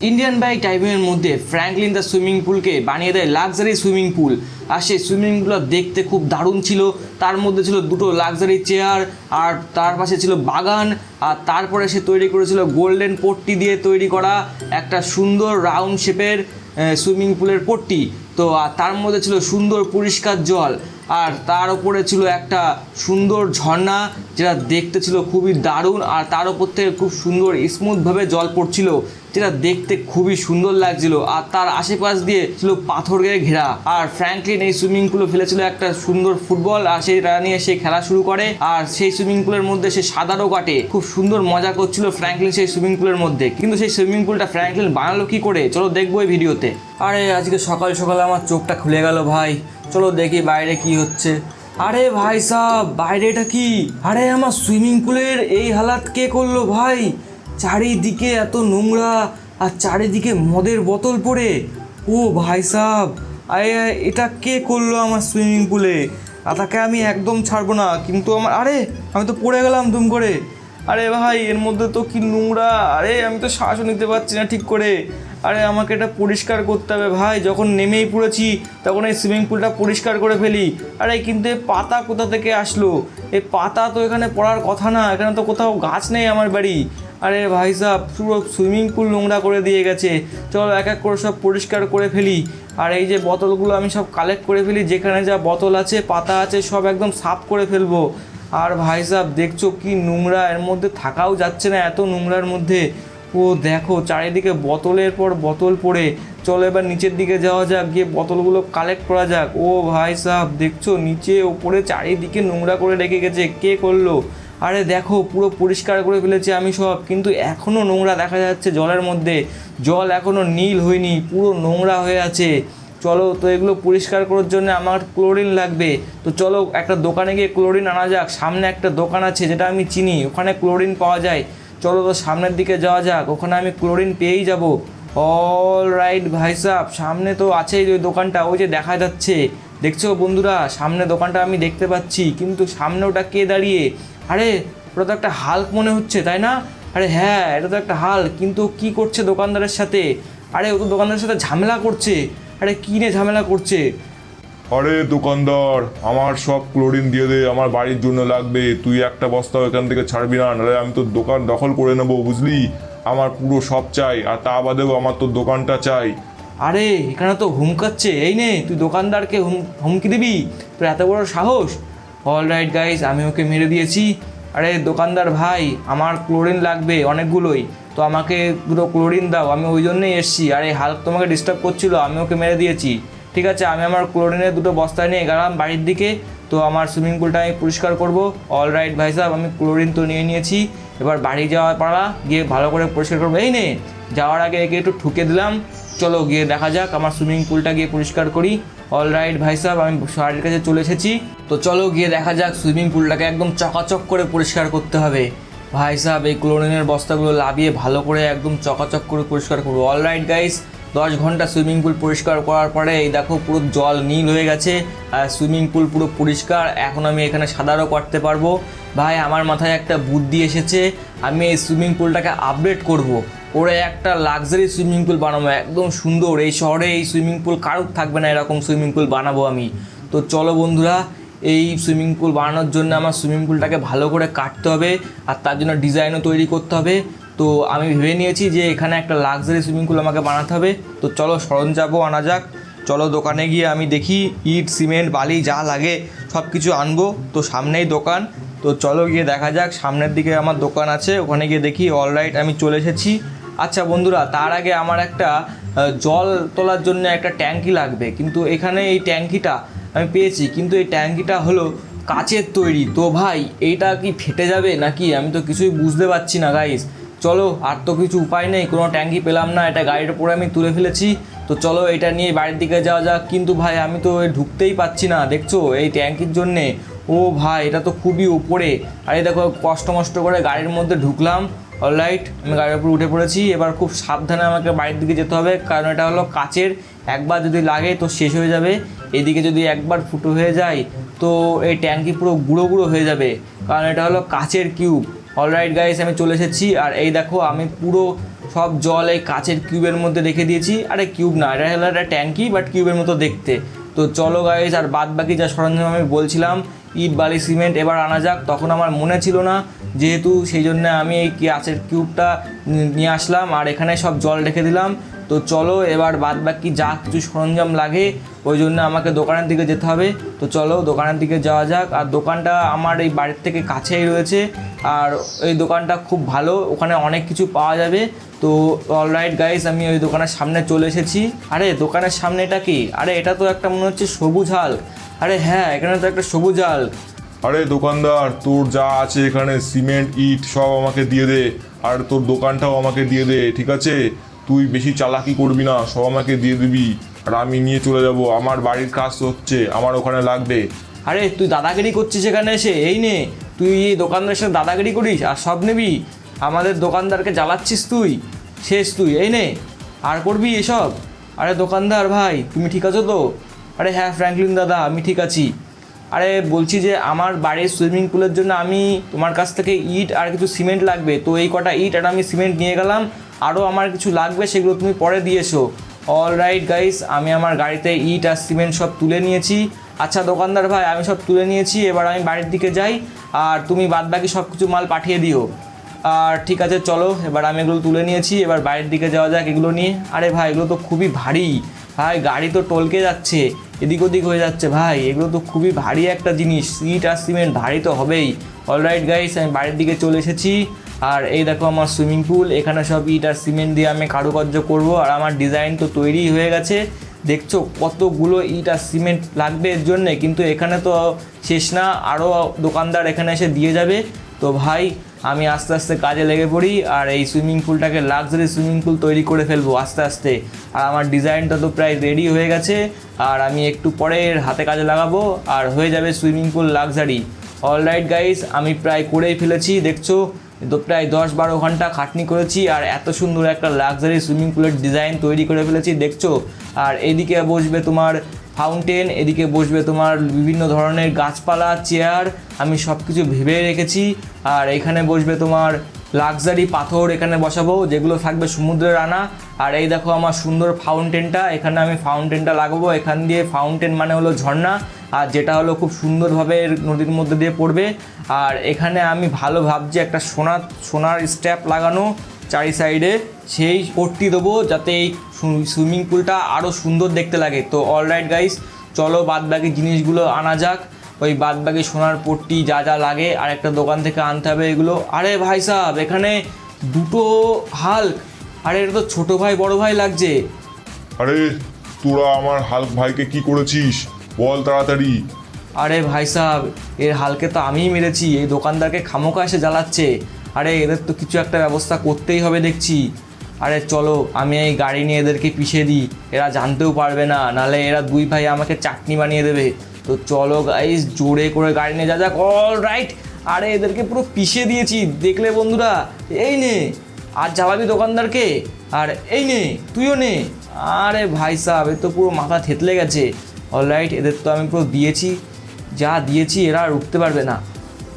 Indian bike টাইপের মধ্যে Franklin the swimming পুলকে বানিয়ে দেয় লাক্সারি সুইমিং পুল। আর সেই সুইমিং পুলটা দেখতে খুব দারুণ ছিল। তার মধ্যে ছিল দুটো লাক্সারি চেয়ার, আর তার পাশে ছিল বাগান, আর তারপরে সে তৈরি করেছিল গোল্ডেন পট্টি দিয়ে তৈরি করা একটা সুন্দর রাউন্ড শেপের সুইমিং পুলের পট্টি। তো তার মধ্যে ছিল সুন্দর পরিষ্কার জল, আর তার উপরে ছিল একটা সুন্দর ঝর্ণা যেটা দেখতে ছিল খুবই দারুণ, আর তার উপর থেকে খুব সুন্দর স্মুথভাবে জল পড়ছিল যেটা দেখতে খুবই সুন্দর লাগছিল। আর তার আশেপাশ দিয়ে ছিল পাথর দিয়ে ঘেরা। আর ফ্র্যাঙ্কলিন এই সুইমিং পুলে ফেলেছিল একটা সুন্দর ফুটবল, আর সেটা নিয়ে সে খেলা শুরু করে। আর সেই সুইমিং পুলের মধ্যে সে সাঁতারও কাটে, খুব সুন্দর মজা করছিল ফ্র্যাঙ্কলিন সেই সুইমিং পুলের মধ্যে। কিন্তু সেই সুইমিং পুলটা ফ্র্যাঙ্কলিন বানালো কি করে, চলো দেখবো এই ভিডিওতে। আরে আজকে সকাল সকাল আমার চোখটা খুলে গেল ভাই, চলো দেখি বাইরে কি হচ্ছে। আরে ভাই সাহেব, বাইরে এটা কি? আরে আমার সুইমিং পুলের এই হালাত কে করলো ভাই? চারিদিকে এত নোংরা, আর চারিদিকে মদের বোতল পড়ে। ও ভাই সাহেব, আরে এটা কে করলো আমার সুইমিং পুলে? তাকে আমি একদম ছাড়বো না। কিন্তু আমি তো পড়ে গেলাম দুম করে। আরে ভাই, এর মধ্যে তো কি নোংরা! আরে আমি তো শ্বাসও নিতে পারছি না ঠিক করে। আরে আমাকে এটা পরিষ্কার করতে হবে ভাই। যখন নেমেই পড়েছি তখন এই সুইমিং পুলটা পরিষ্কার করে ফেলি। আরে কিন্তু এই পাতা কোথা থেকে আসলো? এই পাতা তো এখানে পড়ার কথা না, এখানে তো কোথাও গাছ নেই আমার বাড়ি। আরে ভাই সাহেব, পুরো সুইমিং পুল নোংরা করে দিয়ে গেছে। চলো এক এক করে সব পরিষ্কার করে ফেলি। আর এই যে বোতলগুলো আমি সব কালেক্ট করে ফেলি, যেখানে যা বোতল আছে পাতা আছে সব একদম সাফ করে ফেলবো। আর ভাই সাহেব দেখছো কি নোংরা, এর মধ্যে থাকাও যাচ্ছে না এত নোংরার মধ্যে। ও দেখো চারিদিকে বোতলের পর বোতল পড়ে। চলো এবার নিচের দিকে যাওয়া যাক, গিয়ে বোতলগুলো কালেক্ট করা যাক। ও ভাই সাহেব দেখছো নিচে ওপরে চারিদিকে নোংরা করে রেখে গেছে, কে করলো? আরে দেখো পুরো পরিষ্কার করে ফেলেছি আমি সব, কিন্তু এখনও নোংরা দেখা যাচ্ছে জলের মধ্যে। জল এখনও নীল হয়নি, পুরো নোংরা হয়ে আছে। চলো তো এগুলো পরিষ্কার করার জন্য আমার ক্লোরিন লাগবে। তো চলো একটা দোকানে গিয়ে ক্লোরিন আনা যাক। সামনে একটা দোকান আছে যেটা আমি চিনি, ওখানে ক্লোরিন পাওয়া যায়। চলো তো সামনের দিকে যাওয়া যাক, ওখানে আমি ক্লোরিন পেয়েই যাব। অল রাইট ভাই সাহেব, সামনে তো আছেই ওই দোকানটা, ওই যে দেখা যাচ্ছে। দেখছো বন্ধুরা, সামনে দোকানটা আমি দেখতে পাচ্ছি, কিন্তু সামনে ওটা কে দাঁড়িয়ে? আরে ওটা তো একটা হাল্ক মনে হচ্ছে, তাই না? আরে হ্যাঁ, এটা তো একটা হাল্ক, কিন্তু কি করছে দোকানদারের সাথে? আরে ও তো দোকানদারের সাথে ঝামেলা করছে। আরে কী নিয়ে ঝামেলা করছে? আরে দোকানদার, আমার সব ক্লোরিন দিয়ে দে, আমার বাড়ির জন্য লাগবে। তুই একটা বস্তাও এখান থেকে ছাড়বি না, নাহলে আমি তোর দোকান দখল করে নেবো, বুঝলি? আমার পুরো সব চাই, আর তা বাদেও আমার তোর দোকানটা চাই। আরে এখানে তো হুমকাচ্ছে, এই নে তুই দোকানদারকে হুমকি দিবি? তোর এত বড় সাহস! অল রাইট গাইজ, আমি ওকে মেরে দিয়েছি। আরে দোকানদার ভাই, আমার ক্লোরিন লাগবে অনেকগুলোই, তো আমাকে দুটো ক্লোরিন দাও, আমি ওই জন্যই এসেছি। আরে হাল্ক তোমাকে ডিস্টার্ব করছিল, আমি ওকে মেরে দিয়েছি। ঠিক আছে, আমি আমার ক্লোরিনের দুটো বস্তা নিয়ে গেলাম বাড়ির দিকে। তো আমার সুইমিং পুলটা আমি পরিষ্কার করবো। অল রাইট ভাই সাহেব, আমি ক্লোরিন তো নিয়ে নিয়েছি। এবার বাড়ি যাওয়ার পাড়া গিয়ে ভালো করে পরিষ্কার করবো। এই নে, যাওয়ার আগে একে একটু ঠুকে দিলাম। চলো গিয়ে দেখা যাক আমার সুইমিং পুলটা গিয়ে পরিষ্কার করি। অল রাইট ভাই সাহেব, আমি বাড়ির কাছে চলে এসেছি। তো চলো গিয়ে দেখা যাক সুইমিং পুলটাকে একদম চকাচক করে পরিষ্কার করতে হবে। ভাই সাহেব, এই ক্লোরিনের বস্তাগুলো লাভিয়ে ভালো করে একদম চকাচক করে পরিষ্কার করবো। অল রাইট গাইস, 10 ঘন্টা সুইমিং পুল পরিষ্কার করার পরে এই দেখো পুরো জল নীল হয়ে গেছে, আর সুইমিং পুল পুরো পরিষ্কার। এখন আমি এখানে সাঁতারও কাটতে পারবো। ভাই আমার মাথায় একটা বুদ্ধি এসেছে, আমি এই সুইমিং পুলটাকে আপডেট করব, ওরে একটা লাক্সারি সুইমিং পুল বানাবো একদম সুন্দর। এই শহরে এই সুইমিং পুল কারোর থাকবে না, এরকম সুইমিং পুল বানাবো আমি। তো চলো বন্ধুরা, এই সুইমিং পুল বানানোর জন্য আমার সুইমিং পুলটাকে ভালো করে কাটতে হবে, আর তার জন্য ডিজাইনও তৈরি করতে হবে। তো আমি ভেবে নিয়েছি যে এখানে একটা লাক্সারি সুইমিং পুল আমাকে বানাতে হবে। তো চলো সরঞ্জামও আনা যাক। চলো দোকানে গিয়ে আমি দেখি ইট সিমেন্ট বালি যা লাগে সব কিছু আনবো। তো সামনেই দোকান, তো চলো গিয়ে দেখা যাক। সামনের দিকে আমার দোকান আছে, ওখানে গিয়ে দেখি। অল রাইট, আমি চলে এসেছি। আচ্ছা বন্ধুরা, তার আগে আমার একটা জল তোলার জন্য একটা ট্যাঙ্কি লাগবে, কিন্তু এখানে এই ট্যাঙ্কিটা আমি পেয়েছি, কিন্তু এই ট্যাঙ্কিটা হলো কাচের তৈরি। তো ভাই এইটা কি ফেটে যাবে নাকি? আমি তো কিছুই বুঝতে পারছি না গাইস। চলো, আর তো কিছু উপায় নেই, কোনো ট্যাঙ্কি পেলাম না, এটা গাড়ির উপরে আমি তুলে ফেলেছি। তো চলো এটা নিয়ে বাড়ির দিকে যাওয়া যাক। কিন্তু ভাই আমি তো ঢুকতেই পাচ্ছি না, দেখছো এই ট্যাঙ্কির জন্যে। ও ভাই, এটা তো খুবই উপরে। আর এই দেখো কষ্ট মষ্ট করে গাড়ির মধ্যে ঢুকলাম। অলরাইট, আমি গাড়ির উপর উঠে পড়েছি। এবার খুব সাবধানে আমাকে বাড়ির দিকে যেতে হবে, কারণ এটা হলো কাচের, একবার যদি লাগে তো শেষ হয়ে যাবে। এদিকে যদি একবার ফুটো হয়ে যায় তো এই ট্যাঙ্কি পুরো গুঁড়ো গুঁড়ো হয়ে যাবে, কারণ এটা হলো কাচের কিউব। অলরাইট গাইস, আমি চলে এসেছি। আর এই দেখো আমি পুরো সব জল এই কাচের কিউবের মধ্যে রেখে দিয়েছি। আরে কিউব না, এটা হলো একটা ট্যাঙ্কি, বাট কিউবের মতো দেখতে। তো চলো গাইস, আর বাদ বাকি যা সরঞ্জাম আমি বলছিলাম, ইট বালি সিমেন্ট এবার আনা যাক। তখন আমার মনে ছিল না, যেহেতু সেই জন্য আমি এই কাচের কিউবটা নিয়ে আসলাম আর এখানে সব জল রেখে দিলাম। তো চলো এবার বাদ বাকি যা কিছু সরঞ্জাম লাগে ওই জন্য আমাকে দোকানের দিকে যেতে হবে। তো চলো দোকানের দিকে যাওয়া যাক। আর দোকানটা আমার এই বাড়ির থেকে কাছেই রয়েছে, আর এই দোকানটা খুব ভালো, ওখানে অনেক কিছু পাওয়া যাবে। তো অলরাইট গাইস, আমি ওই দোকানের সামনে চলে এসেছি। আরে দোকানের সামনে এটা কি? আরে এটা তো একটা মনে হচ্ছে সবুজ হাল্ক। আরে হ্যাঁ, এখানে তো একটা সবুজ হাল্ক। আরে দোকানদার, তোর যা আছে এখানে সিমেন্ট ইট সব আমাকে দিয়ে দে, আর তোর দোকানটাও আমাকে দিয়ে দে, ঠিক আছে? তুই বেশি চালাকি করবি না, সব আমাকে দিয়ে দিবি আর আমি নিয়ে চলে যাব। আমার বাড়ির কাজ হচ্ছে, আমার ওখানে লাগবে। আরে তুই দাদাগিরি করছিস এখানে এসে? এই নে, তুই এই দোকানদারের সাথে দাদাগিরি করিস আর সব নিবি? আমাদের দোকানদারকে জ্বালাচ্ছিস তুই, শেষ তুই। এই নে, আর করবি এসব? আরে দোকানদার ভাই, তুমি ঠিক আছো তো? আরে হ্যাঁ ফ্র্যাঙ্কলিন দাদা, আমি ঠিক আছি। আরে বলছি যে আমার বাড়ির সুইমিং পুলের জন্য আমি তোমার কাছ থেকে ইট আর কিছু সিমেন্ট লাগবে। তো এই কটা ইট আর আমি সিমেন্ট নিয়ে গেলাম, আরও আমার কিছু লাগবে, সেগুলো তুমি পরে দিয়েছো। অলরাইট গাইস, আমি আমার গাড়িতে ইট আর সিমেন্ট সব তুলে নিয়েছি। আচ্ছা দোকানদার ভাই, আমি সব তুলে নিয়েছি, এবার আমি বাড়ির দিকে যাই আর তুমি বাদবাকি সব কিছু মাল পাঠিয়ে দিও। আর ঠিক আছে চলো, এবার আমি এগুলো তুলে নিয়েছি, এবার বাড়ির দিকে যাওয়া যাক এগুলো নিয়ে। আরে ভাই, এগুলো তো খুবই ভারী ভাই, গাড়ি তো টলকে যাচ্ছে, এদিক ওদিক হয়ে যাচ্ছে ভাই। এগুলো তো খুবই ভারী একটা জিনিস, ইট আর সিমেন্ট ভারী তো হবেই। অলরাইট গাইস, আমি বাড়ির দিকে চলে এসেছি। আর এই দেখো আমার সুইমিং পুল, এখানে সব ইট আর সিমেন্ট দিয়ে আমি কারুকার্য করব। আর আমার ডিজাইন তো তৈরি হয়ে গেছে, দেখছো কতগুলো ইট আর সিমেন্ট লাগবে এর জন্যে। কিন্তু এখানে তো শেষ না, আরও দোকানদার এখানে এসে দিয়ে যাবে। তো ভাই আমি আস্তে আস্তে কাজে লেগে পড়ি আর এই সুইমিং পুলটাকে লাক্সারি সুইমিং পুল তৈরি করে ফেলবো আস্তে আস্তে। আর আমার ডিজাইনটা তো প্রায় রেডি হয়ে গেছে, আর আমি একটু পরে হাতে কাজে লাগাবো আর হয়ে যাবে swimming pool luxury. Alright guys, আমি প্রায় করেই ফেলেছি, দেখছো তো প্রায় 10-12 ঘন্টা খাটনি করেছি আর এত সুন্দর একটা লাক্সারি সুইমিং পুলের ডিজাইন তৈরি করে ফেলেছি, দেখছো। আর এদিকে বসবে তোমার ফাউন্টেন, এদিকে বসবে তোমার বিভিন্ন ধরনের গাছপালা, চেয়ার, আমি সব কিছু ভেবে রেখেছি। আর এখানে বসবে তোমার লাক্সারি পাথর, এখানে বসাবো যেগুলো থাকবে সমুদ্রের আনা। আর এই দেখো আমার সুন্দর ফাউন্টেনটা, এখানে আমি ফাউন্টেনটা লাগাবো। এখান দিয়ে ফাউন্টেন মানে হলো ঝর্ণা, আর যেটা হলো খুব সুন্দরভাবে নদীর মধ্যে দিয়ে পড়বে। আর এখানে আমি ভালো ভাবছি একটা সোনার স্ট্র্যাপ লাগানো চারি সাইডে, সেই পট্টি দেবো যাতে এই সুইমিং পুলটা আরও সুন্দর দেখতে লাগে। তো অলরাইট গাইস, চলো বাদবাকি জিনিসগুলো আনা যাক, ওই বাদবাকি সোনার পট্টি যা যা লাগে আর একটা দোকান থেকে আনতে হবে এগুলো। আরে ভাই সাহেব, এখানে দুটো হাল্ক, আরে এটা তো ছোটো ভাই বড় ভাই লাগছে। আরে তোরা আমার হাল্ক ভাইকে কি করেছিস বল তাড়াতাড়ি। আরে ভাই সাহেব, এর হালকে তো আমিই মেরেছি, এই দোকানদারকে খামোকা এসে জ্বালাচ্ছে। আরে এদের তো কিছু একটা ব্যবস্থা করতেই হবে দেখছি। আরে চলো আমি এই গাড়ি নিয়ে এদেরকে পিষে দিই, এরা জানতেও পারবে না, নাহলে এরা দুই ভাই আমাকে চাটনি বানিয়ে দেবে। তো চলো গাইস, জোরে করে গাড়ি নিয়ে যা যাক। অলরাইট, আরে এদেরকে পুরো পিষে দিয়েছি, দেখলে বন্ধুরা। এই নে, আর জ্বালাবি দোকানদারকে, আর এই নে তুইও নে। আরে ভাই সাহেব, এ তো পুরো মাথা থেতলে গেছে। অলরাইট, এদের তো আমি পুরো দিয়েছি, যা দিয়েছি এরা আর উঠতে পারবে না।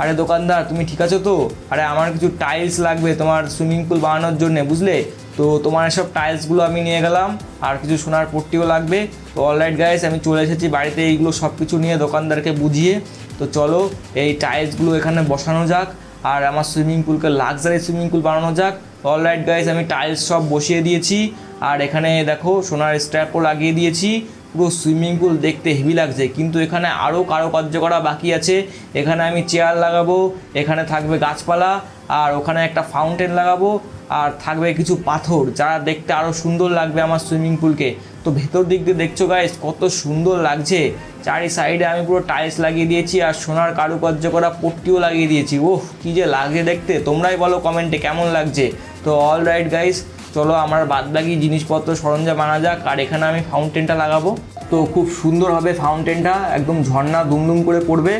আরে দোকানদার, তুমি ঠিক আছো তো? আরে আমার কিছু টাইলস লাগবে তোমার সুইমিং পুল বানানোর জন্য, বুঝলে তো। তোমার এসব টাইলসগুলো আমি নিয়ে গেলাম, আর কিছু সোনার পট্টিও লাগবে। তো অলরাইট গাইস, আমি চলে এসেছি বাড়িতে এইগুলো সব কিছু নিয়ে দোকানদারকে বুঝিয়ে। তো চলো এই টাইলসগুলো এখানে বসানো যাক আর আমার সুইমিং পুলকে লাক্সারি সুইমিং পুল বানানো যাক। অলরাইট গাইস, আমি টাইলস সব বসিয়ে দিয়েছি আর এখানে দেখো সোনার স্ট্র্যাপও লাগিয়ে দিয়েছি। পুরো সুইমিং পুল দেখতে হেভি লাগছে, কিন্তু এখানে আরও কারুকার্য করা বাকি আছে। এখানে আমি চেয়ার লাগাবো, এখানে থাকবে গাছপালা, আর ওখানে একটা ফাউন্টেন লাগাবো, আর থাকবে কিছু পাথর, যারা দেখতে আরও সুন্দর লাগবে আমার সুইমিং পুলকে। তো ভেতর দিক দিয়ে দেখছো গাইস কত সুন্দর লাগছে, চারি সাইডে আমি পুরো টাইলস লাগিয়ে দিয়েছি আর সোনার কারুকার্য করা পট্টিও লাগিয়ে দিয়েছি। ওহ, কী যে লাগছে দেখতে, তোমরাই বলো কমেন্টে কেমন লাগছে। তো অলরাইট গাইস, চলো আমার বাদবাকি জিনিসপত্র সরঞ্জাম আনা যাক। আর এখানে আমি ফাউন্টেনটা লাগাবো, তো খুব সুন্দর হবে ফাউন্টেনটা, একদম ঝর্ণা দুমদুম করে পড়বে।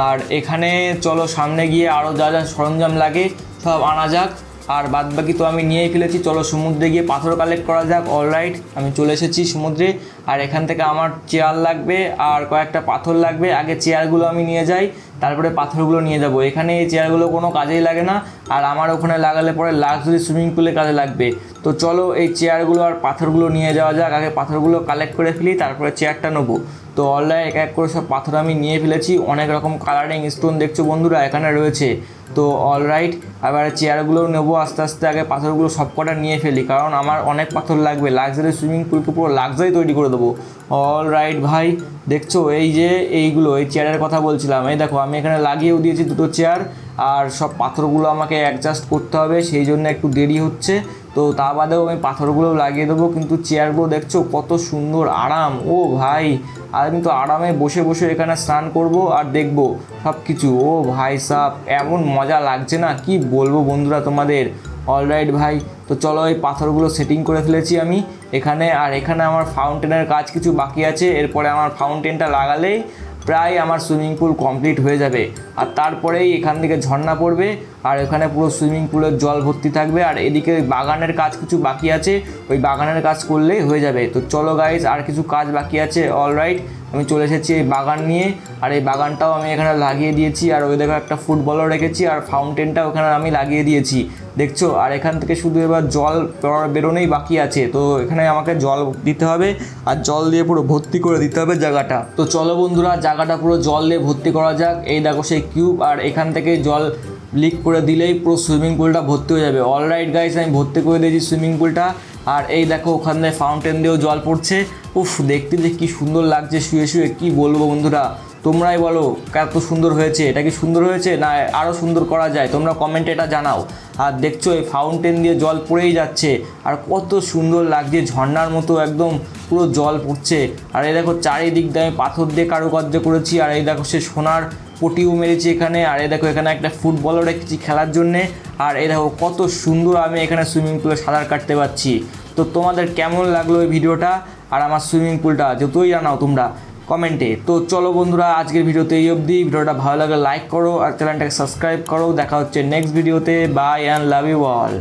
আর এখানে চলো সামনে গিয়ে আরও যা যা সরঞ্জাম লাগে সব আনা যাক। আর বাদবাকি তো আমি নিয়েই ফেলেছি, চলো সমুদ্রে গিয়ে পাথর কালেক্ট করা যাক। অলরাইট, আমি চলে এসেছি সমুদ্রে আর এখান থেকে আমার চেয়ার লাগবে আর কয়েকটা পাথর লাগবে। আগে চেয়ারগুলো আমি নিয়ে যাই, তারপরে পাথরগুলো নিয়ে যাব। এখানে এই চেয়ারগুলো কোনো কাজেই লাগে না, আর আমার ওখানে লাগালে পরে লাক্সারি সুইমিং পুলে কাজে লাগবে। তো চলো এই চেয়ারগুলো আর পাথরগুলো নিয়ে যাওয়া যাক। আগে পাথরগুলো কালেক্ট করে ফেলি, তারপরে চেয়ারটা নেবো। তো অলরেডি এক এক করে সব পাথর আমি নিয়ে ফেলেছি। অনেক রকম কালারিং স্টোন দেখছো বন্ধুরা এখানে রয়েছে। তো অলরাইট, এবার চেয়ারগুলো নেবো আস্তে আস্তে। আগে পাথরগুলো সব কটা নিয়ে ফেলি, কারণ আমার অনেক পাথর লাগবে। লাক্সারি সুইমিং পুলকে পুরো লাক্সারি তৈরি করে দেবো। অলরাইট ভাই, দেখছো এই যে এইগুলো, এই চেয়ারের কথা বলছিলাম, এই দেখো আমি এখানে লাগিয়েও দিয়েছি দুটো চেয়ার। আর সব পাথরগুলো আমাকে অ্যাডজাস্ট করতে হবে, সেই জন্য একটু দেরি হচ্ছে। তো তা বাদেও আমি পাথরগুলো লাগিয়ে দেবো। কিন্তু চেয়ারগুলো দেখছো কত সুন্দর আরাম। ও ভাই, আর আমি তো আরামে বসে বসে এখানে স্নান করব আর দেখবো সব কিছু। ও ভাই সাব, এমন মজা লাগছে না, কি বলবো বন্ধুরা তোমাদের। অলরাইট ভাই, তো চলো এই পাথরগুলো সেটিং করে ফেলেছি আমি এখানে। আর এখানে আমার ফাউন্টেনের কাজ কিছু বাকি আছে। এরপরে আমার ফাউন্টেনটা লাগালেই প্রায় আমার সুইমিং পুল কমপ্লিট হয়ে যাবে। আর তারপরেই এখান থেকে ঝর্ণা পড়বে, আর এখানে পুরো সুইমিং পুলের জল ভর্তি থাকবে। আর এদিকে বাগানের কাজ কিছু বাকি আছে, ওই বাগানের কাজ করলেই হয়ে যাবে। তো চলো গাইজ, আর কিছু কাজ বাকি আছে। অলরাইট, আমি চলে এসেছি এই বাগান নিয়ে। আর এই বাগানটাও আমি এখানে লাগিয়ে দিয়েছি। আর ওই দেখো একটা ফুটবলও রেখেছি, আর ফাউন্টেনটা ওখানে আমি লাগিয়ে দিয়েছি, দেখছো। আর এখান থেকে শুধু এবার জল বেরোনোই বাকি আছে। তো এখানে আমাকে জল দিতে হবে, আর জল দিয়ে পুরো ভর্তি করে দিতে হবে জায়গাটা। তো চলো বন্ধুরা, জায়গাটা পুরো জল দিয়ে ভর্তি করা যাক। এই দেখো সেই কিউব, আর এখান থেকে জল লিক করে দিলেই পুরো সুইমিং পুলটা ভর্তি হয়ে যাবে। অলরাইট গাইস, আমি ভর্তি করে দিয়েছি সুইমিং পুলটা। আর এই দেখো ওখানে ফাউন্টেন দিয়েও জল পড়ছে। উফ, দেখতে যে কি সুন্দর লাগছে শুয়ে শুয়ে, কি বলবো বন্ধুরা। তোমরাই বলো কত সুন্দর হয়েছে, এটা কি সুন্দর হয়েছে না আরও সুন্দর করা যায়, তোমরা কমেন্টে এটা জানাও। আর দেখছো এই ফাউন্টেন দিয়ে জল পড়েই যাচ্ছে, আর কত সুন্দর লাগছে, ঝর্ণার মতো একদম পুরো জল পড়ছে। আর এই দেখো চারিদিক দিয়ে আমি পাথর দিয়ে কারুকার্য করেছি। আর এই দেখো সে সোনার পটিও মেরেছি এখানে। আর এই দেখো এখানে একটা ফুটবলও রেখেছি খেলার জন্যে। আর এই দেখো কত সুন্দর আমি এখানে সুইমিং পুলে সাঁতার কাটতে পারছি। তো তোমাদের কেমন লাগলো এই ভিডিওটা আর আমার সুইমিং পুলটা, যতই জানাও তোমরা কমেন্টে। তো চলো বন্ধুরা, আজকের ভিডিওতে এই অবধি। ভিডিওটা ভালো লাগলে লাইক করো আর চ্যানেলটাকে সাবস্ক্রাইব করো। দেখা হচ্ছে নেক্সট ভিডিওতে। Bye and love you all.